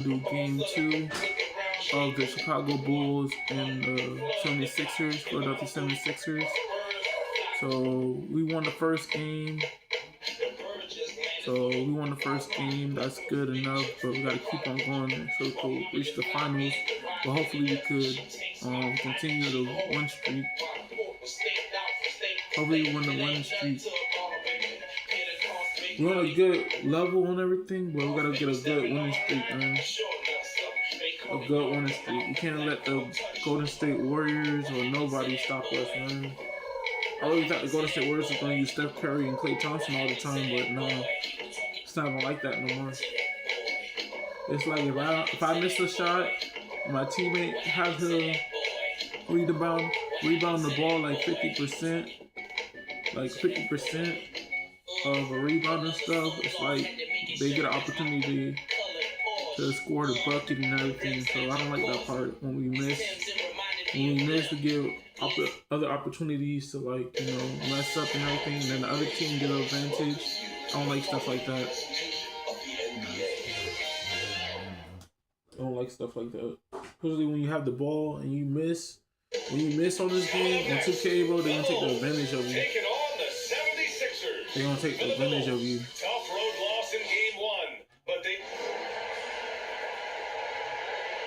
do game two of the Chicago Bulls and the 76ers, Philadelphia 76ers. So we won the first game. That's good enough, but we got to keep on going so we could reach the finals. But hopefully we could continue the win streak. Hopefully we win the winning streak. We're on a good level on everything, but we gotta get a good winning streak, man. A good winning streak. We can't let the Golden State Warriors or nobody stop us, man. I always thought the Golden State Warriors were gonna use Steph Curry and Klay Thompson all the time, but no, it's not even like that no more. It's like if I miss a shot, my teammate have to rebound the ball like 50%, of a rebound and stuff. It's like they get an opportunity to score the bucket and everything. So I don't like that part when we miss. We give other opportunities to mess up and everything, and then the other team get an advantage. I don't like stuff like that. Especially when you have the ball and you miss. When you miss on this game, on 2K, bro, they're gonna take advantage of you. They're gonna take advantage of you. Tough road loss in game one, but they...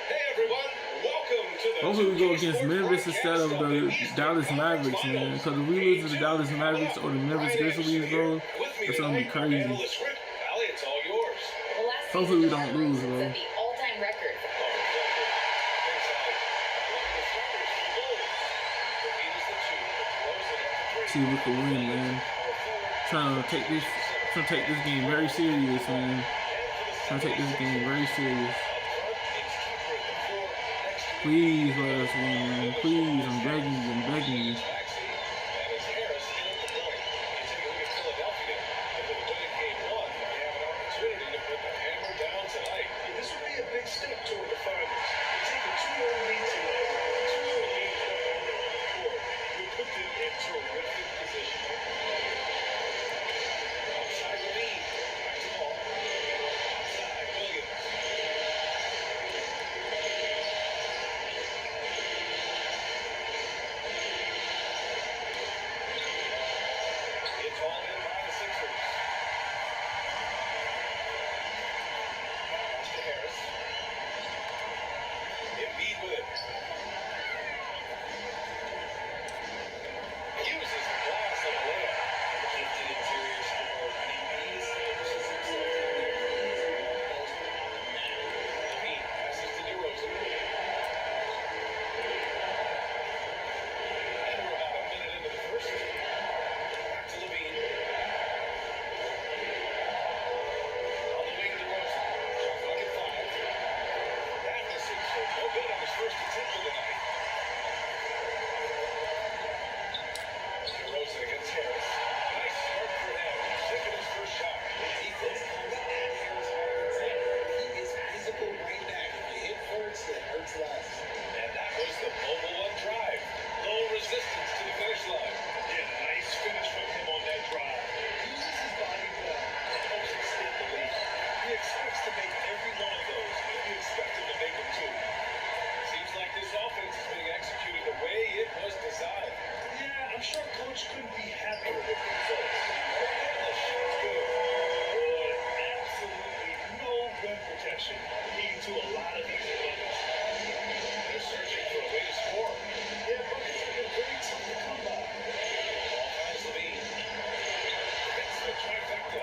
Hey everyone, welcome to the... Hopefully we go against Memphis instead of the Dallas Mavericks, man. Because if we lose to the Dallas Mavericks or the Memphis Grizzlies, bro, it's gonna be crazy. Hopefully we don't lose, bro. See if we can win, man. Trying to take this game very serious, man. Please let us win, man. Please, I'm begging you.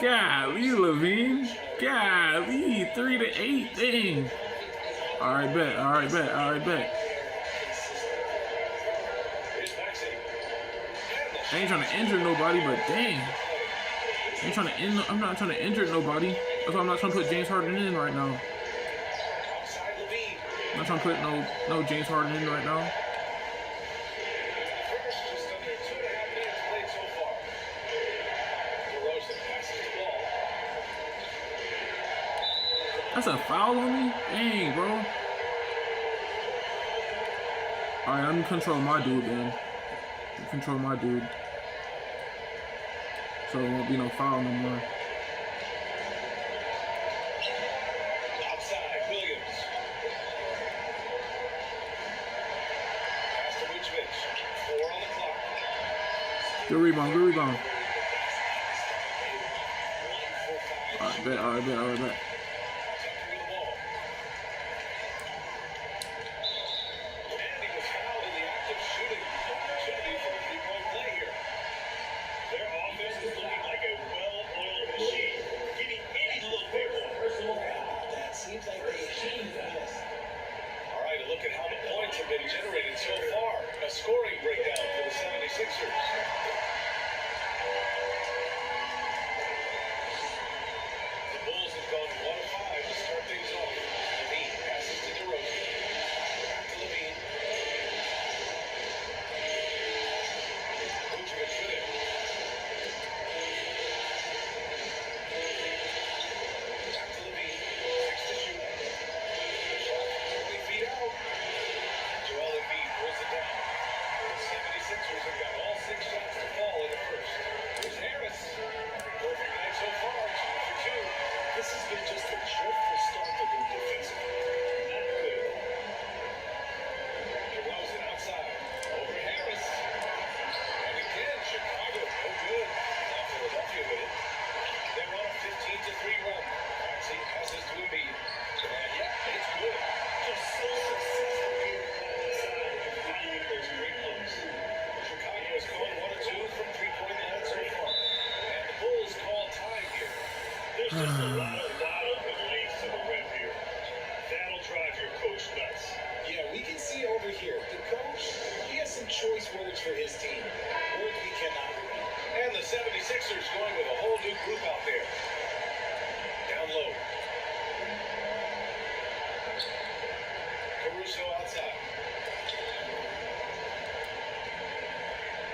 Golly, Levine. Golly, 3-8 thing. All right, bet. I ain't trying to injure nobody, but dang. I'm not trying to injure nobody. That's why I'm not trying to put James Harden in right now. I'm not trying to put no James Harden in right now. That's a foul on me? Dang, bro. Alright, I'm gonna control my dude then. So it won't be no foul no more. Outside, Williams. Good rebound, good rebound. Alright, bet. Look at how the points have been generated so far. A scoring breakdown for the 76ers. The Bulls have gone 1 of 5 to start things off. Levine passes to DeRozan. Back to Levine. Vucevic with it. Back to Levine. 6 to shoot. Feet out. Joel Embiid pulls it down. The 76ers have got all 6 shots to fall in the first. Here's Harris. Perfect night so far. 2 for 2. This has been just a dreadful start for them defensively. Not good at all. DeRozan outside. Over Harris. And again, Chicago. No good. Now Philadelphia with it. They're on a 15-3 run. Maxey passes to Embiid. And yeah, it's good. Just so successful here inside and finding those great looks. Chicago has gone 1 of 2 from 3-point line so far. And the Bulls call time here. There's just a lot of lanes to the rim here. That'll drive your coach nuts. Yeah, we can see over here. The coach, he has some choice words for his team. Words we cannot repeat. And the 76ers going with a whole new group out there. Down low. Caruso outside.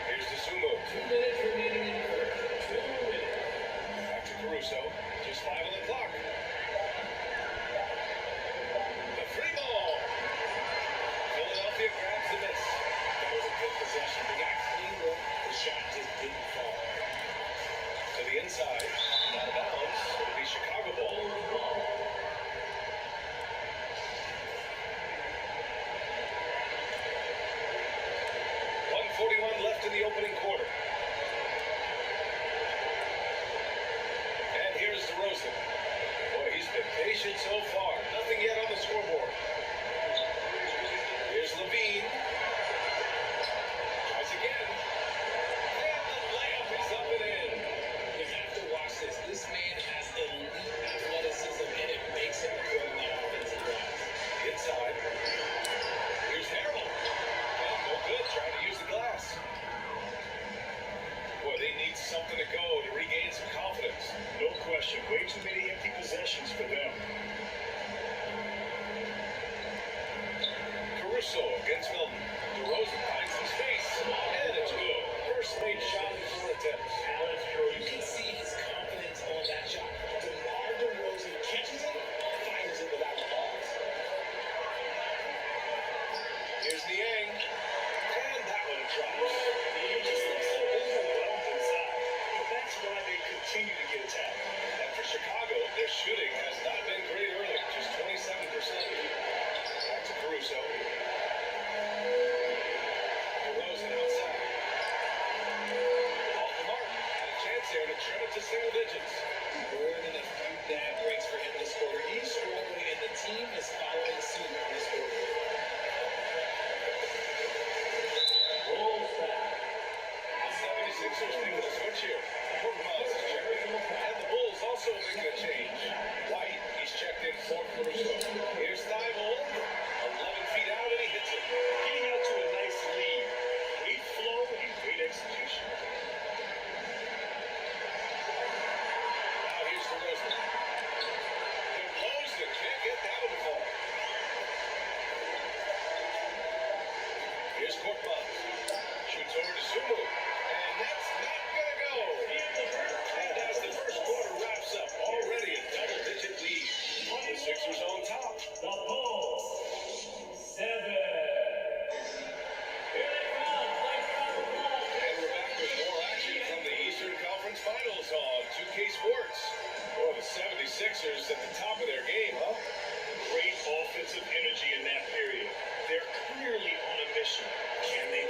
Here's the Sumo. 2 minutes remaining in the first. 2 minutes. Back to Caruso. Just 5 on the clock. The free ball. Philadelphia grabs the miss. That was a good possession. They got cleaned up. The shot just didn't fall. To the inside. Out of bounds. It'll be Chicago ball. 1:41 left in the opening quarter. And here's DeRozan. Boy, he's been patient so far. Nothing yet on the scoreboard. Here's Levine. Tries again. And the layup is up and in. You have to watch this. This man has elite athleticism, and it makes him throw that offensive glass. Inside. Here's Harold. No good, trying to use the glass. Boy, they need something to go to regain some confidence. No question. Way too many empty possessions for them. Caruso against Milton. DeRozan finds some space. And it's good. First made shot in 4 attempts. You can see his confidence on that shot. DeMar DeRozan catches it, fires it without pause. Here's Niang. And that one drops. He just looks so overwhelmed inside. But that's why they continue to get attacked. And for Chicago, their shooting has not been great early. Just 27%. Back to Caruso. DeRozan outside. Off the mark. Had a chance there to trim it to single digits. More than a few bad breaks for him this quarter. He's struggling, and the team is following suit on this quarter. The 76ers making a switch here. Korkmaz is checking in. And the Bulls also making a change. White, he's checked in for Caruso. Here's Thibault. 11 feet out, and he hits it. Getting out to a nice lead. Great flow and great execution. Now here's DeRozan. DeRozan can't get that one to fall. Here's Korkmaz. Shoots over to Sumo. And that's not going to go. And as the first quarter wraps up, already a double-digit lead. The Sixers on top. The Bulls, 7. Here they come. And we're back with more action from the Eastern Conference Finals on 2K Sports. Oh, the 76ers at the top of their game, huh? Great offensive energy in that period. They're clearly on a mission. Can they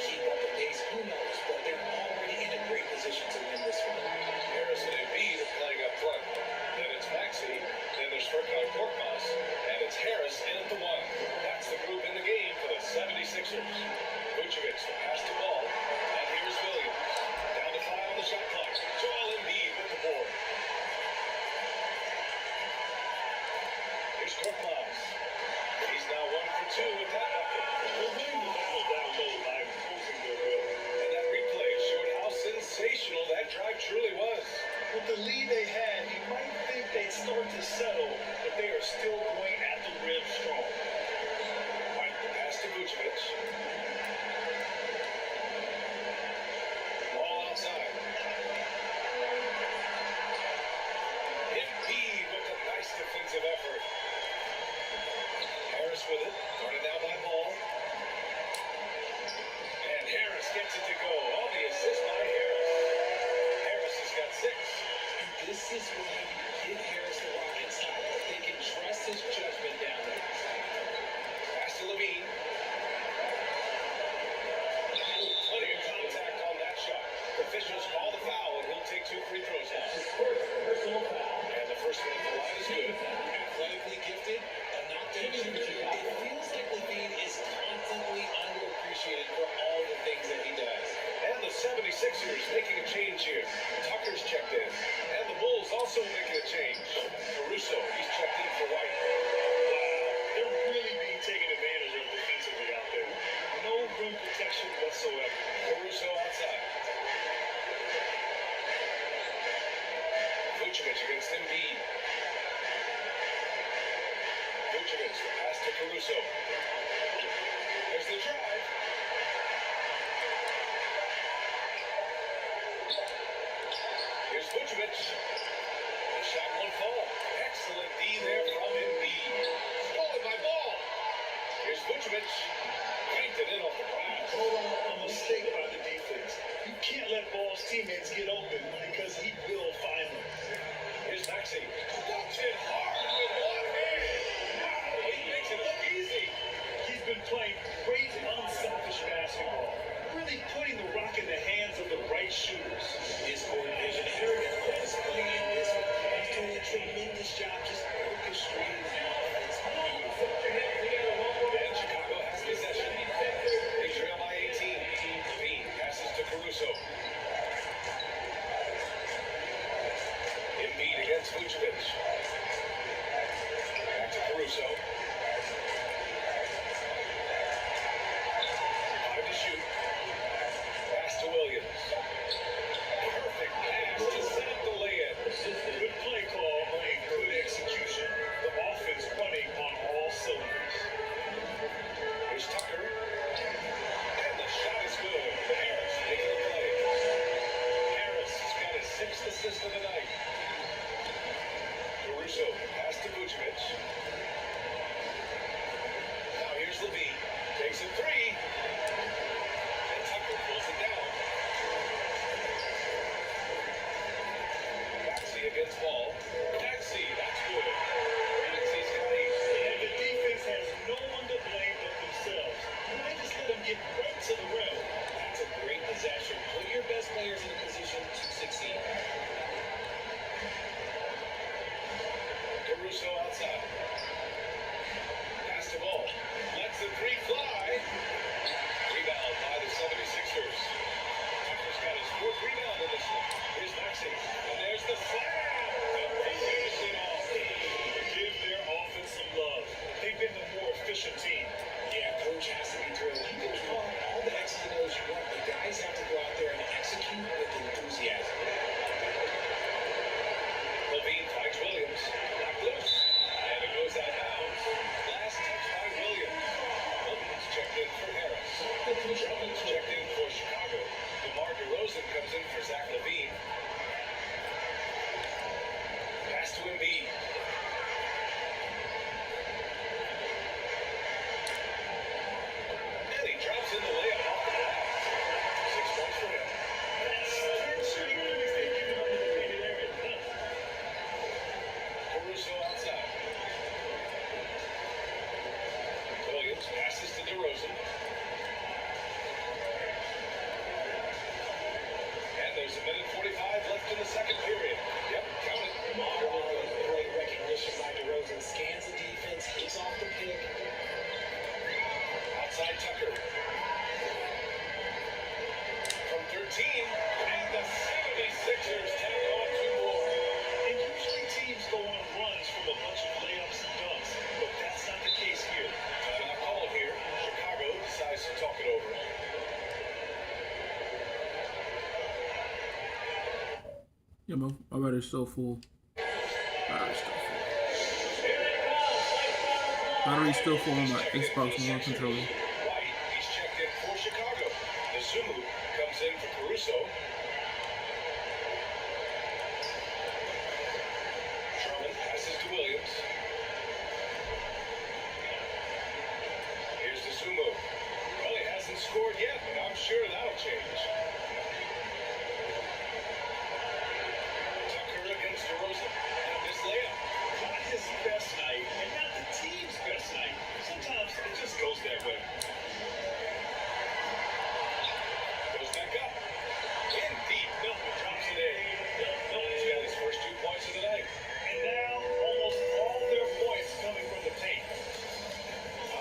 76ers. Vucevic, the pass to Ball. And here's Williams. Down to 5 on the shot clock. Joel Embiid with the board. Here's Korkmaz. He's now 1 for 2 with that bucket. They're winning the battle down low by imposing their will. And that replay showed how sensational that drive truly was. With the lead they had, you might think they'd start to settle, but they are still going at the rim strong. White, the pass to Vucevic. Ball outside. Embiid with a nice defensive effort. Harris with it, guarded down by Ball. And Harris gets it to go. Oh, the assist by Harris. Harris has got 6. And this is why you give Harris the rock inside. They can trust his judgment down there. Pass to Levine. Plenty of contact on that shot. Officials call the foul, and he'll take 2 free throws now. Personal foul. And the first one at the line is good. Athletically gifted, a knockdown shooter. It feels like Levine is constantly underappreciated for all the things that he does. And the 76ers making a change here. Tucker's checked in. And the Bulls also making a change. Caruso, he's checked in for White. Wow, they're really being taken advantage of defensively out there. No rim protection whatsoever. Caruso outside. Vucevic against Embiid. Vucevic, the pass to Caruso. There's the drive. Here's Vucevic. The shot won't fall. Excellent D there from Embiid. Stolen by Ball. Here's Vucevic. Banked it in off the glass. A mistake by the defense. You can't let Ball's teammates get open because he will find them. Here's Maxey. Dunks it hard with one hand. Wow, he makes it look easy. He's been playing great, unselfish basketball. Really putting the rock in the hands of the right shooters. His coordination is playing in this one. He's doing a tremendous job just orchestrating the offense. Beautiful. And Chicago has possession. They trail by 18. Levine passes to Caruso. Embiid against Vucevic. Back to Caruso. 5 to shoot. Pass to Williams. Perfect pass to set up the lay-in. Good play call and good execution. The offense running on all cylinders. Here's Tucker. And the shot is good. Harris making the play. Harris has got his 6th assist of the night. Caruso, pass to Vucevic. Now here's Levine. Takes a 3. And Tucker pulls it down. Maxey against Ball. Maxey, that's good. Maxey's got 8. And the defense has no one to blame but themselves. Why just let them get right to the rim? That's a great possession. Put your best players in a position to succeed. Caruso outside. Pass to Ball. Lets the 3 fly. Rebound by the 76ers. Tucker's got his 4th rebound in this one. Here's Maxey. And there's the slam. And they finish it off. Give their offense some love. They've been the more efficient team. Yeah, coach has to be thrilled. He can call all the X's and O's you want. The guys have to go out there and execute with enthusiasm. Levine finds Williams. Knocked loose. And it goes out of bounds. Last touch by Williams. Williams checked in for Harris. Drummond's checked in for Chicago. DeMar DeRozan comes in for Zach Levine. Pass to Embiid. And he drops in the layup off the glass. 6 points for him. Shooting moves they give him in the painted area. Caruso outside. Williams passes to DeRozan. And there's a minute 45 left in the second period. Yep, count it. Great recognition by DeRozan. Scans the defense, hits off the pick. Outside Tucker. Yeah, my battery's still full. Battery's still full. Battery's still full on my Xbox One controller. White, he's checked in for Chicago. Nazumu comes in for Caruso. Drummond passes to Williams. Here's Nazumu. Well, he hasn't scored yet, but I'm sure that'll change. Tucker against DeRozan. And this layup. Not his best night, and not the team's best night. Sometimes it just goes that way. Goes back up. In deep. Milton drops it in. Milton's got his first 2 points of the night. And now, almost all their points coming from the paint.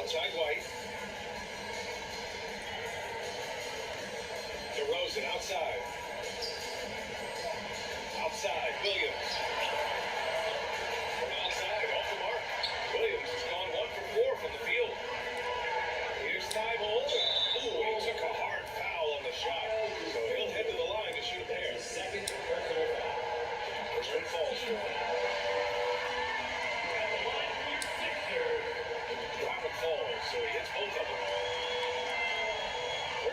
Outside White. DeRozan outside. Outside, Williams. From outside, off the mark. Williams has gone 1 for 4 from the field. Here's Thibault. Ooh, he took a hard foul on the shot. So he'll head to the line to shoot a pair. Second personal foul. First one falls for him. Robert falls, so he hits both of them.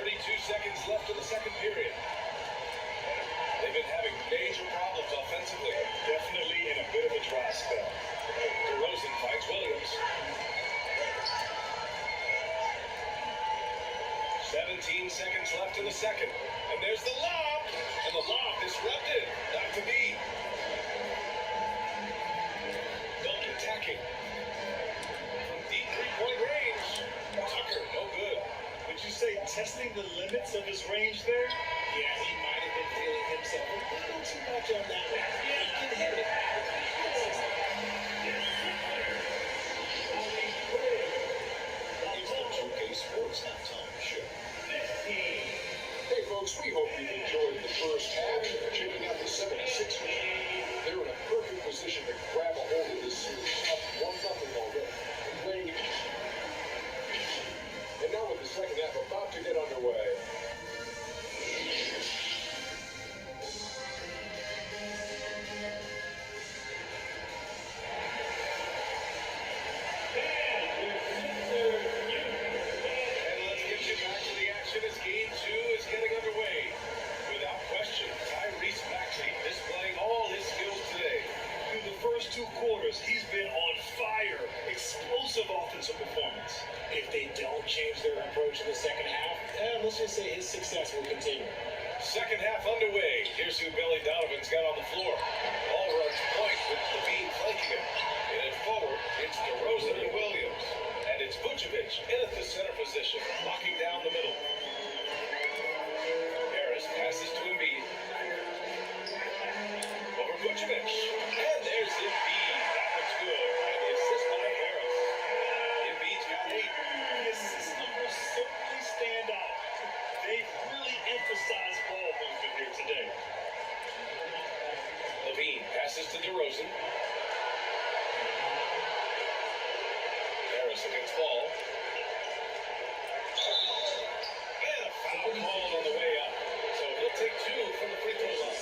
32 seconds left in the second period. They've been having major problems offensively. Definitely in a bit of a dry spell. DeRozan finds Williams. 17 seconds left in the second. And there's the lob. And the lob disrupted. Not to be. Milton attacking. From deep three-point range. Tucker, no good. Would you say testing the limits of his range there? Yeah, he might have been feeling himself a little too much on that one. He can hit it. It's the 2K Sports Halftime Show. Hey folks, we hope you enjoyed the first half. Checking out the 76ers. They're in a perfect position to grab a hold of this series, up 1-0 already. And playing. And now with the second half about to get underway. And let's get you back to the action as Game 2 is getting underway. Without question, Tyrese Maxey displaying all his skills today. Through the first 2 quarters, he's been on fire. Explosive offensive performance. If they don't change their approach in the second half, let's just say his success will continue. Second half underway. Here's who Billy Donovan's got on the floor. All runs point with Levine flanking him. In it forward, it's DeRozan and Williams. And it's Vucevic in at the center position, locking down the middle. Harris passes to Embiid. Over Vucevic. And there's Embiid. That one's good. And the assist by Harris. Embiid's got 8. His system will certainly stand out. They've really emphasized ball movement here today. Levine passes to DeRozan. Harris against ball. And a foul called on the way up. So he'll take 2 from the free throw line.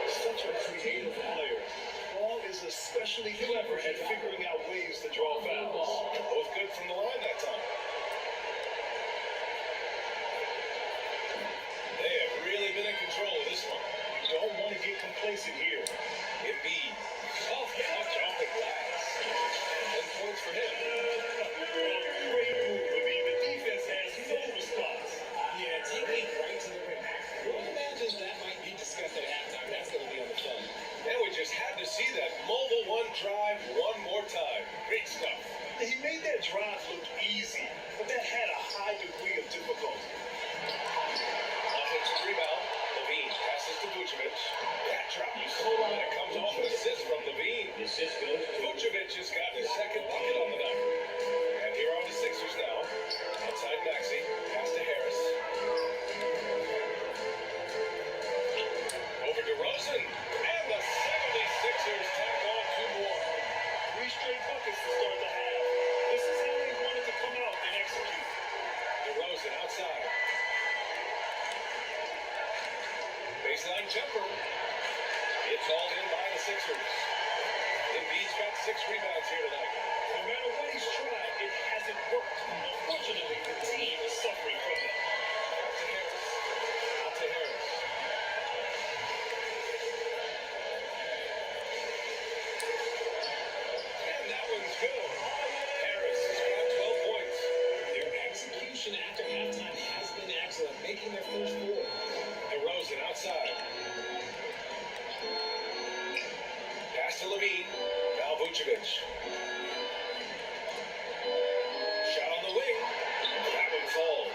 Such a creative player. Ball is especially clever at figuring out ways to draw fouls. Both good from the line that time. They have really been in control of this one. You don't want to get complacent here. Embiid. Soft touch off the glass. 10 points for him. Great move, Levine. The defense has no response. Yeah, taking it right to the rim. Who imagines that might be discussed at halftime? That's going to be on the phone. And we just had to see that mobile one drive one more time. Great stuff. He made that drive look easy, but that had a high degree of difficulty. Offensive rebound. Levine passes to Vucevic. That drop you saw, and it comes off an assist from Levine. The assist goes to Vucevic has got his second bucket on the night. And here are the Sixers now. Outside Maxey. Pass to Harris. Over DeRozan. And the 76ers tack on 2 more. 3 straight buckets to start the half. This is how they wanted to come out and execute. DeRozan outside. Baseline jumper. It's all in by the Sixers. Embiid's got 6 rebounds here tonight. No matter what he's tried, it hasn't worked. Unfortunately, the team is suffering from it. Out to Harris. Out to Harris. And that one's good. Harris has got 12 points. Their execution after halftime has been excellent, making their first 4. DeRozan outside. Pass to Levine. Now Vucevic. Shot on the wing. That one falls.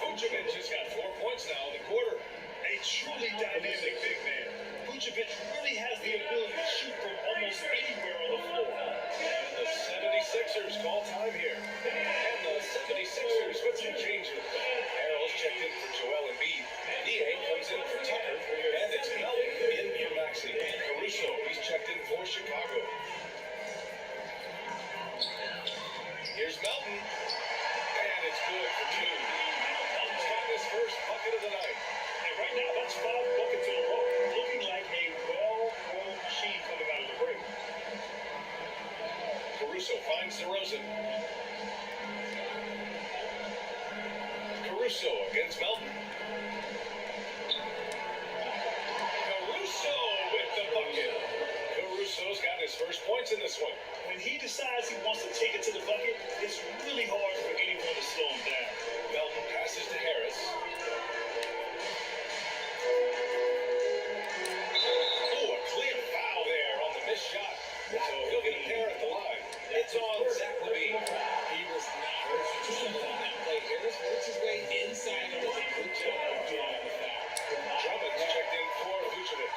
Vucevic has got 4 points now in the quarter. A truly dynamic big man. Vucevic really has the ability to shoot from almost anywhere on the floor. And the 76ers call time here. And the 76ers with some changes. Harrell's checked in for Joel Embiid. Nia comes in for Tucker. And it's Melton in for Maxey. Caruso, he's checked in for Chicago. Here's Melton. And it's good for 2. Melton's got his first bucket of the night. And right now, that's 5 buckets in a row. Looking like a well-oiled machine coming out of the break. Caruso finds DeRozan. Caruso against Melton. Caruso with the bucket. Caruso's got his first points in this one. When he decides he wants to take it to the bucket, it's really hard for anyone to slow him down. Melton passes to Harris. Oh, a clear foul there on the missed shot. So he'll get a pair at the line. It's on Zach LaVine. He was not responsible on that play. Harris works his way inside and does a good job of drawing the foul. Drummond's checked in for Vucevic.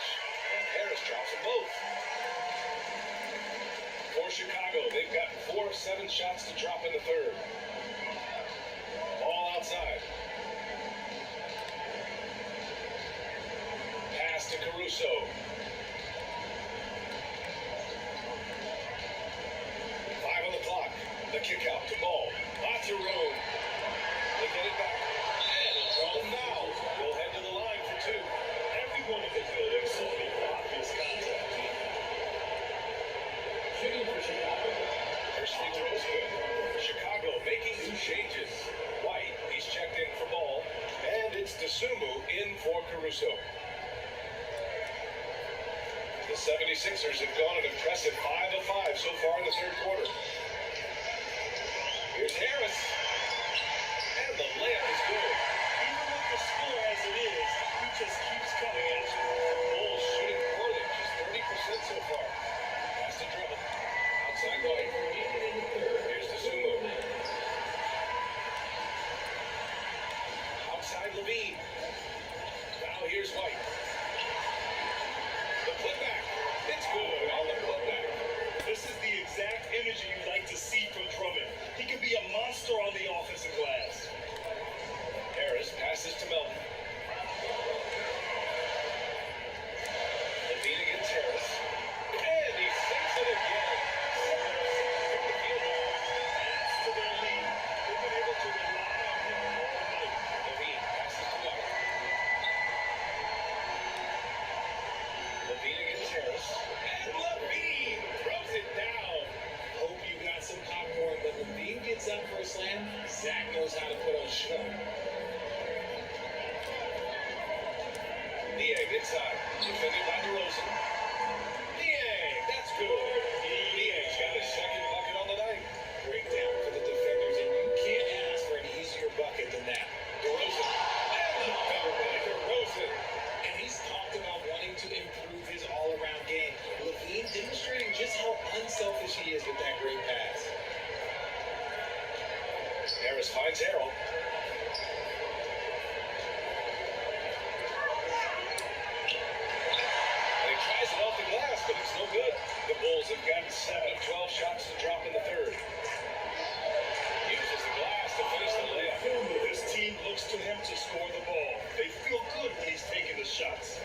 Harris drops them both. For Chicago, they've got 4 of 7 shots to drop in the third. All outside. Pass to Caruso. Five on the clock. The kick out to Ball. Lots of room. They get it back. And it's on the foul. They'll head to the line for 2. Everyone in the building saw the obvious contact. Shooting for Chicago. First free throw is good. Chicago making some changes. White, he's checked in for Ball. And it's DeSumo in for Caruso. The 76ers have gone an impressive 5 of 5 so far in the third quarter. Here's Harris. And the layup is good. Even with the score as it is, he just keeps coming at you. Bulls shooting poorly, just 30% so far. Pass to Drummond. Outside White. Here's DeSumo. Outside Levine. Now here's White. The putback. It's good on the putback. This is the exact energy you like to see from Drummond. He can be a monster on the offensive glass. Harris passes to Melton. Levine against Harris. And he sinks it again. 7 from the field goal. Adds to their lead. They've been able to rely on him all night. Levine passes to White. Levine against Harris. And Levine throws it down. Hope you got some popcorn, but when Levine gets up for a slam, Zach knows how to put on a show. Niang inside. Defended by DeRozan. Niang, that's good. Niang's got his second bucket on the night. Great down for the defenders, and you can't ask for an easier bucket than that. DeRozan. And the cover by DeRozan. And he's talked about wanting to improve his all-around game. Levine demonstrating just how unselfish he is with that great pass. Harris finds Harrell. And he tries it off the glass, but it's no good. The Bulls have gotten 7 of 12 shots to drop in the third. Uses the glass to finish the layup. This team looks to him to score the ball. They feel good when he's taking the shots.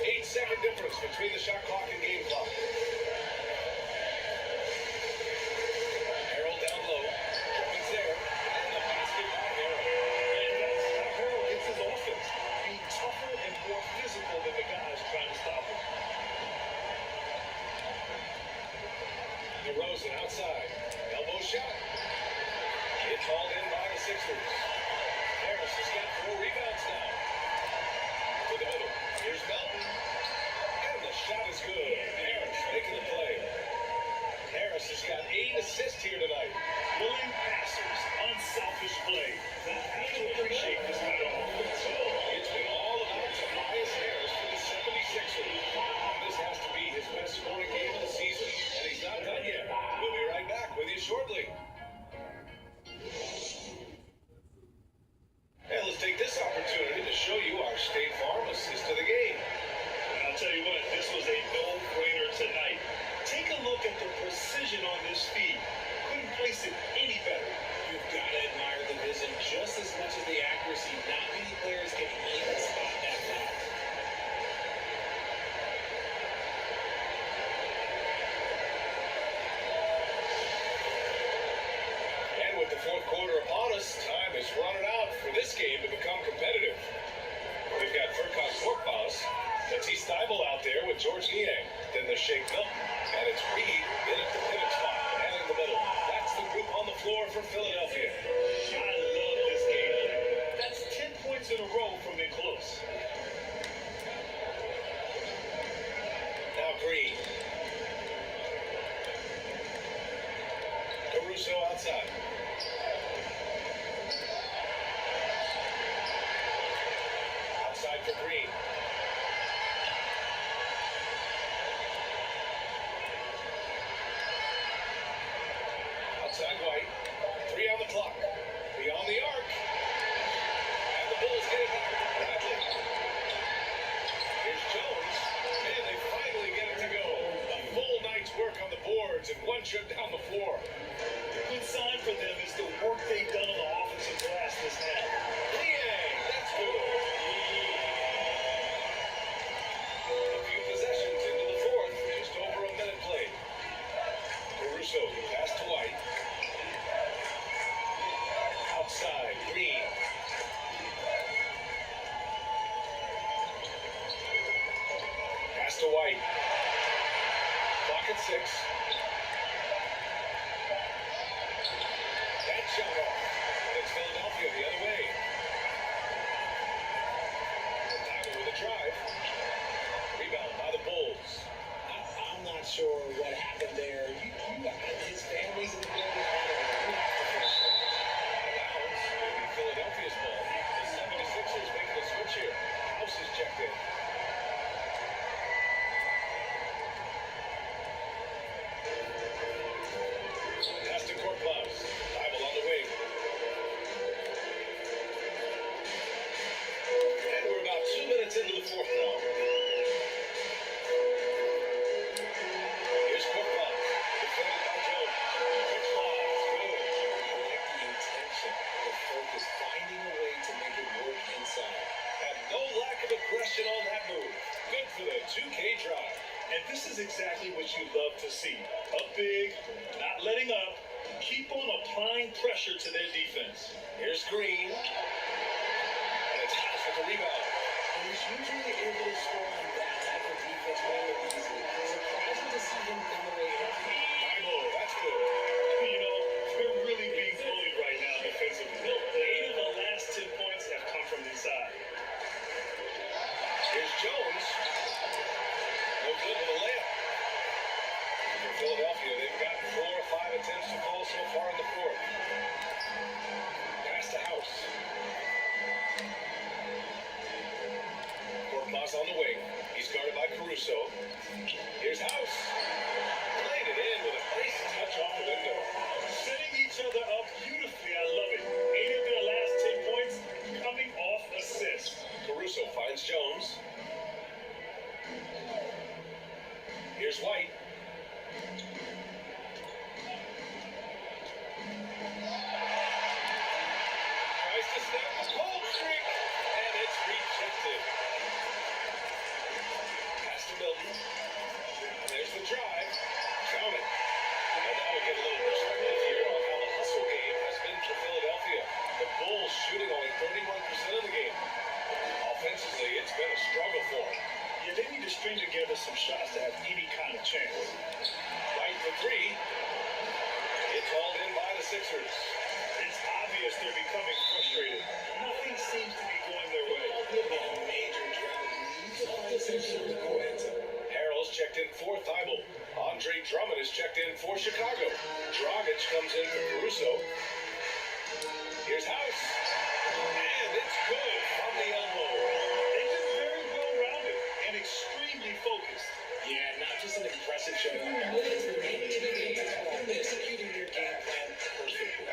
8-second difference between the shot clock and game clock. Harrell down low. Drummond's there. And the Sixers. Harris has got 4 rebounds now. To the middle. Here's Melton. And the shot is good. Harris making the play. Harris has got 8 assists here tonight. Willing passers, unselfish play. You have to appreciate this kind of offense. It's been all about Tobias Harris for the 76ers. This has to be his best scoring game of the season, and he's not done yet. We'll be right back with you shortly. And let's take this opportunity to show you our State Farm assist of the game. And I'll tell you what, this was a no-brainer tonight. Take a look at the precision on this feed. Couldn't place it any better. You've got to admire the vision just as much as the accuracy. Not many players can even spot that pass. And with the fourth quarter upon us, time is running out for this game to become competitive. We've got Furkan Korkmaz, Matisse Thybulle out there with George Niang. Then there's Shake Milton. And it's Reed in at the pivot spot and in the middle. That's the group on the floor for Philadelphia. I love this game plan. That's 10 points in a row from being close. Now Green. Caruso outside. Outside for Green. Outside White. 3 on the clock. Beyond the arc. And the Bulls get it back. Bradley. Here's Jones. And they finally get it to go. A full night's work on the boards and one trip down the floor. A good sign for them is the work they've done on the offensive glass this half. Liang, that's good. A few possessions into the fourth. Just over a minute played. Caruso pass to White. Outside, Green. Pass to White. Clock at 6. That shot off. It's Philadelphia the other way. Tyler with a drive. Rebound by the Bulls. I'm not sure what happened there. His family's in the building. I don't know. Who has to finish that? Bounds. Maybe Philadelphia's ball. The 76ers making a switch here. House is checked in. Pass to Korkmaz. Thybulle on the wing. And we're about 2 minutes into the fourth now. Here's Korkmaz. Defended by Jones. Quick lob. Good. I like the intention, the focus, finding a way to make it work inside. And no lack of aggression on that move. Good for the 2K drive. And this is exactly what you love to see. Up big, not letting up. Keep on applying pressure to their defense. Here's Green. And it's House with the rebound. And he's usually able to score on that type of defense very easily. It's surprising to see him generate. Thybulle, that's good. You know, they're really being bullied right now defensively. 8 of the last 10 points have come from inside. Here's Jones. No good with a layup. For Philadelphia, they've got 4 or 5 attempts to fall so far in the fourth. Pass to House. Korkmaz on the wing. He's guarded by Caruso. Here's House. Played it in with a nice touch off the window. Setting each other up beautifully. I love it. 8 of their last 10 points coming off assists. Caruso finds Jones. Here's White. Tries to snap the cold streak, and it's rejected. Pass to Milton. And there's the drive. Count it. And now we get a little perspective here on how the hustle game has been for Philadelphia. The Bulls shooting only 31% of the game. Offensively, it's been a struggle for them. Yeah, they need to string together some shots to have any kind of chance. White for 3. It's called in by the Sixers. It's obvious notice they're becoming frustrated. Nothing seems to be going their way. Harrell's checked in for Thibault. Andre Drummond is checked in for Chicago. Dragic comes in for Caruso. Here's House. And it's good from the elbow. They've been very well-rounded and extremely focused. Yeah, not just an impressive show. Executing their game plan perfectly.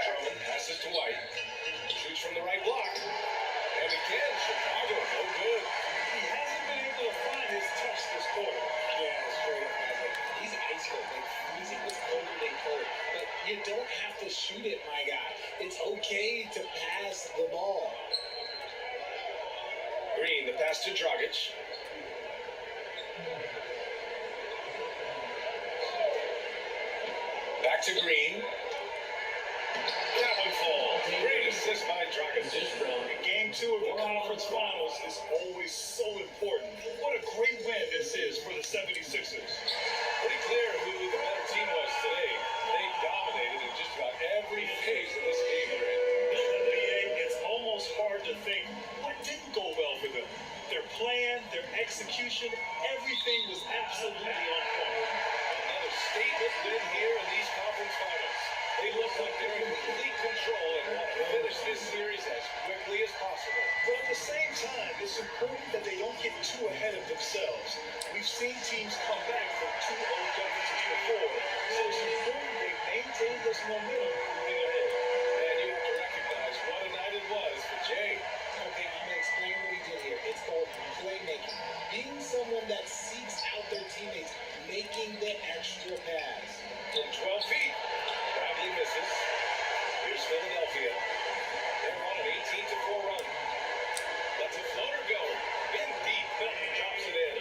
Drummond passes to White. Shoots from the right block. And again, Chicago, no good. He hasn't been able to find his touch this quarter. Yeah, straight up, guys. Like, he's ice cold, like freezing with colder than cold. But you don't have to shoot it, my guy. It's okay to pass the ball. Green, the pass to Dragic. Back to Green. That one falls. Great assist by Dragic. Game 2 of the conference finals is always so important. What a great win this is for the 76ers. Pretty clear who the better team was today. They dominated in just about every phase of this game they're in. NBA, it's almost hard to think what didn't go well for them. Their plan, their execution, everything was absolutely on point. Another statement win here in these conference finals. They look like they're in complete control and want to finish this series as quickly as possible. But at the same time, it's important that they don't get too ahead of themselves. We've seen teams come back from 2-0 deficits before, so it's important they maintain this momentum moving ahead. And you have to recognize what a night it was for Jay. Okay, I'm gonna explain what we do here. It's called playmaking. Being someone that seeks out their teammates, making the extra pass. From 12 feet, Bradley misses. Here's Philadelphia. They're on an 18-4 run. Lets a floater go. In deep, Milton drops it in.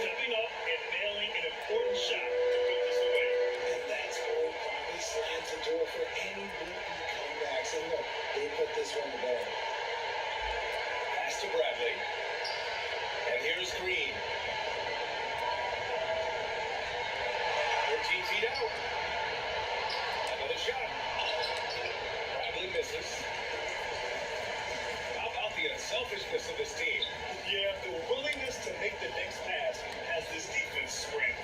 Stepping up and nailing an important shot to put this away. And that's what probably slams the door for any would-be comebacks. And look, they put this one to bed. Pass to Bradley. And here's Green. 13 feet out. Another shot. Bradley misses. How about the unselfishness of this team? Yeah, the willingness to make the next pass has this defense scrambling.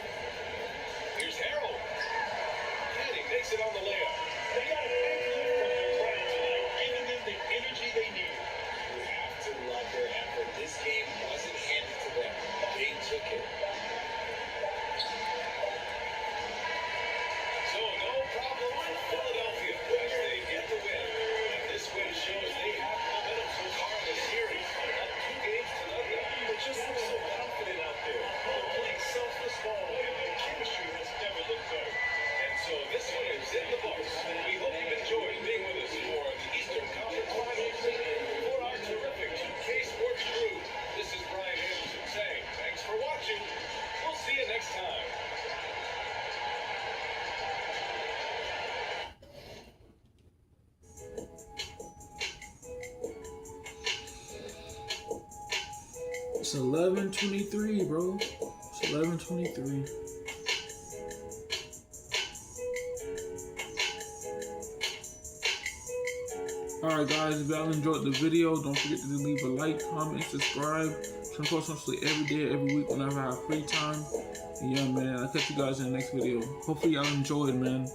Here's Harrell. And he makes it on the layup. They got a big lift from the crowd tonight, giving them the energy they need. You have to love their effort. This game wasn't handed to them. They took it. So no problem for Philadelphia as they get the win. And this win shows they have momentum so far in the series. Up 2 games to nothing. They just look so confident out there. They're playing selfless ball, and their chemistry has never looked better. And so this one is in the books. We hope you've enjoyed being with us for the Eastern Conference Finals. For our terrific 2K Sports crew, this is Brian Anderson saying thanks for watching. We'll see you next time. It's 11:23, bro. It's 11:23. Alright guys, if y'all enjoyed the video, don't forget to leave a like, comment, subscribe. I'm posting mostly every day, every week whenever I have free time. And yeah, man, I'll catch you guys in the next video. Hopefully y'all enjoyed, man.